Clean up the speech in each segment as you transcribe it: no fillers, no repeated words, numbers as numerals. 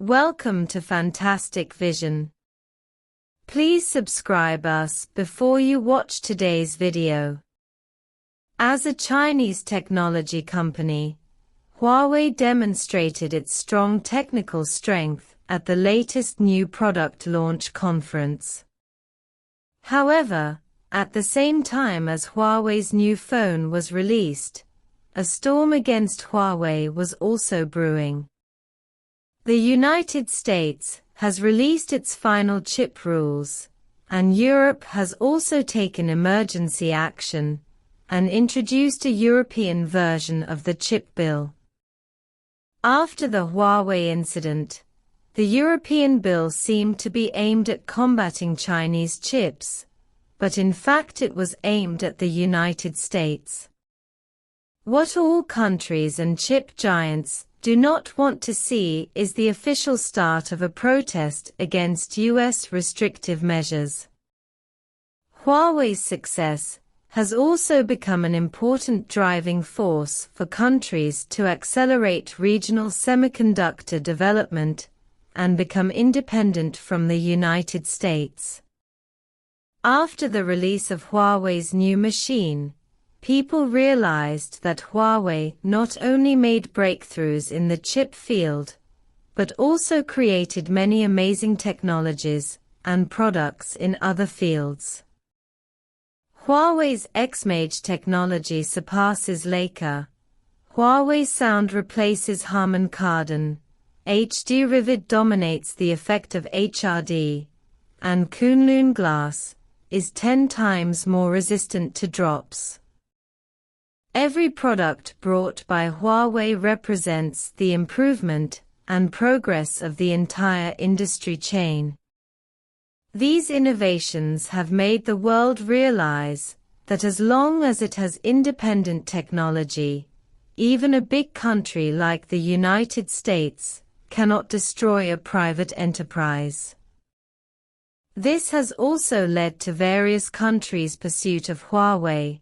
Welcome to Fantastic Vision. Please subscribe us before you watch today's video. As a Chinese technology company, Huawei demonstrated its strong technical strength at the latest new product launch conference. However, at the same time as Huawei's new phone was released, a storm against Huawei was also brewing. The United States has released its final chip rules, and Europe has also taken emergency action and introduced a European version of the chip bill. After the Huawei incident, the European bill seemed to be aimed at combating Chinese chips, but in fact it was aimed at the United States. What all countries and chip giants do not want to see is the official start of a protest against US restrictive measures. Huawei's success has also become an important driving force for countries to accelerate regional semiconductor development and become independent from the United States. After the release of Huawei's new machine, people realized that Huawei not only made breakthroughs in the chip field, but also created many amazing technologies and products in other fields. Huawei's XMage technology surpasses Leica. Huawei sound replaces Harman Kardon. HD Rivid dominates the effect of HRD, and Kunlun glass is 10 times more resistant to drops. Every product brought by Huawei represents the improvement and progress of the entire industry chain. These innovations have made the world realize that as long as it has independent technology, even a big country like the United States cannot destroy a private enterprise. This has also led to various countries' pursuit of Huawei,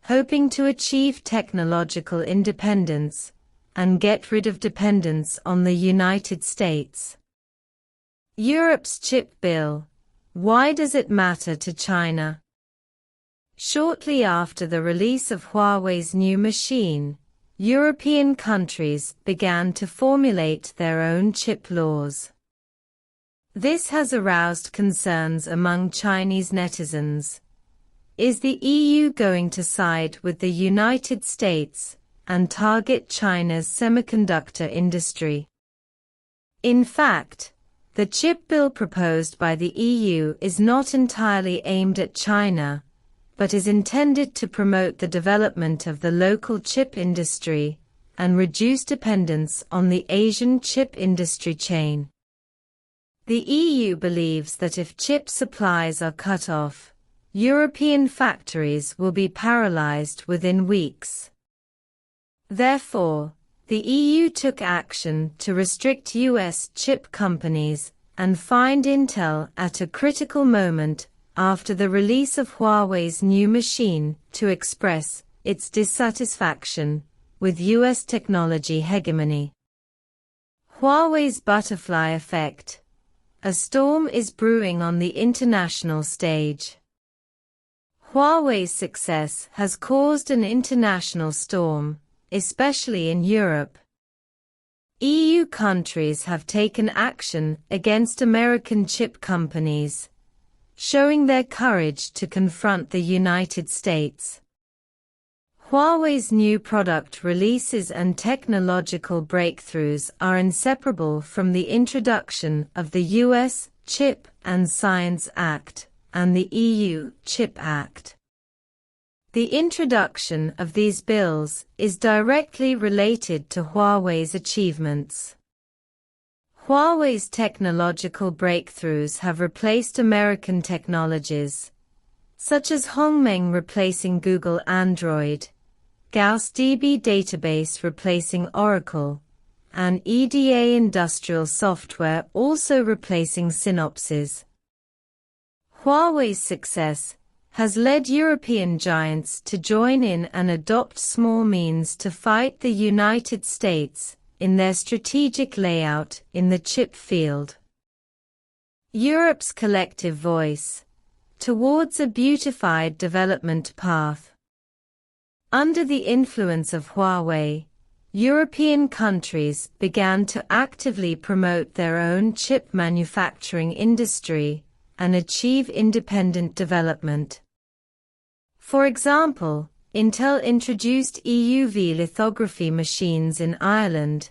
hoping to achieve technological independence and get rid of dependence on the United States. Europe's chip bill. Why does it matter to China? Shortly after the release of Huawei's new machine, European countries began to formulate their own chip laws. This has aroused concerns among Chinese netizens. Is the EU going to side with the United States and target China's semiconductor industry? In fact, the chip bill proposed by the EU is not entirely aimed at China, but is intended to promote the development of the local chip industry and reduce dependence on the Asian chip industry chain. The EU believes that if chip supplies are cut off, European factories will be paralyzed within weeks. Therefore, the EU took action to restrict US chip companies and fined Intel at a critical moment after the release of Huawei's new machine to express its dissatisfaction with US technology hegemony. Huawei's butterfly effect. A storm is brewing on the international stage. Huawei's success has caused an international storm, especially in Europe. EU countries have taken action against American chip companies, showing their courage to confront the United States. Huawei's new product releases and technological breakthroughs are inseparable from the introduction of the US Chip and Science Act and the EU Chip Act. The introduction of these bills is directly related to Huawei's achievements. Huawei's technological breakthroughs have replaced American technologies, such as Hongmeng replacing Google Android, GaussDB database replacing Oracle, and EDA industrial software also replacing Synopsys. Huawei's success has led European giants to join in and adopt small means to fight the United States in their strategic layout in the chip field. Europe's collective voice towards a beautified development path. Under the influence of Huawei, European countries began to actively promote their own chip manufacturing industry and achieve independent development. For example, Intel introduced EUV lithography machines in Ireland,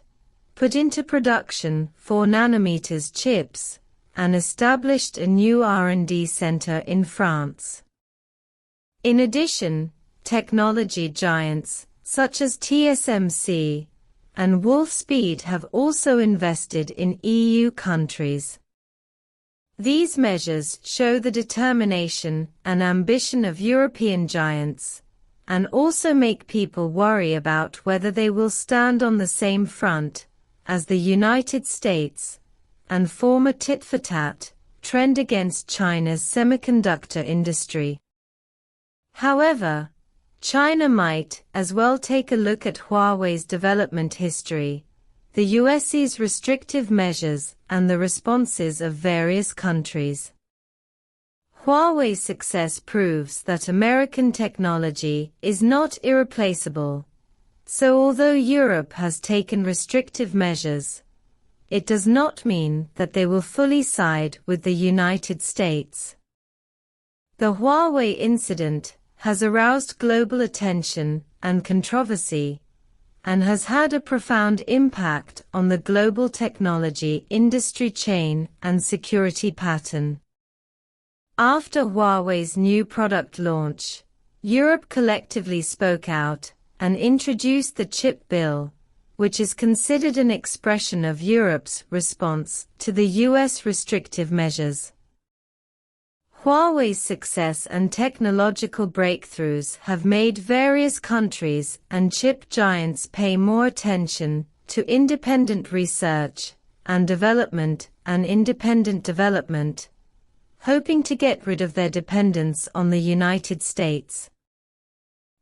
put into production 4 nanometers chips, and established a new R&D center in France. In addition, technology giants such as TSMC and Wolfspeed have also invested in EU countries. These measures show the determination and ambition of European giants, and also make people worry about whether they will stand on the same front as the United States and form a tit-for-tat trend against China's semiconductor industry. However, China might as well take a look at Huawei's development history, the US's restrictive measures, and the responses of various countries. Huawei's success proves that American technology is not irreplaceable. So although Europe has taken restrictive measures, it does not mean that they will fully side with the United States. The Huawei incident has aroused global attention and controversy, and has had a profound impact on the global technology industry chain and security pattern. After Huawei's new product launch, Europe collectively spoke out and introduced the chip bill, which is considered an expression of Europe's response to the US restrictive measures. Huawei's success and technological breakthroughs have made various countries and chip giants pay more attention to independent research and development, hoping to get rid of their dependence on the United States.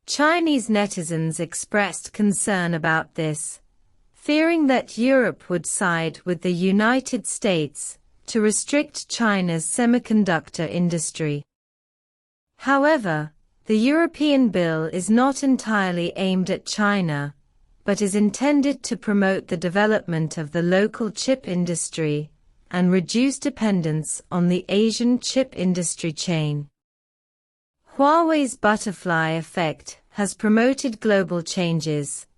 Chinese netizens expressed concern about this, fearing that Europe would side with the United States to restrict China's semiconductor industry. However, the European bill is not entirely aimed at China, but is intended to promote the development of the local chip industry and reduce dependence on the Asian chip industry chain. Huawei's butterfly effect has promoted global changes,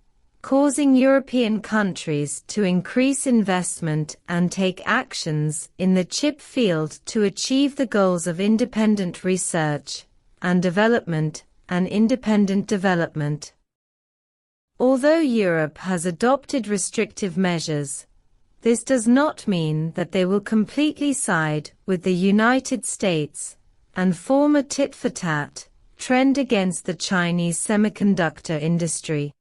causing European countries to increase investment and take actions in the chip field to achieve the goals of independent research and development and independent development. Although Europe has adopted restrictive measures, this does not mean that they will completely side with the United States and form a tit-for-tat trend against the Chinese semiconductor industry.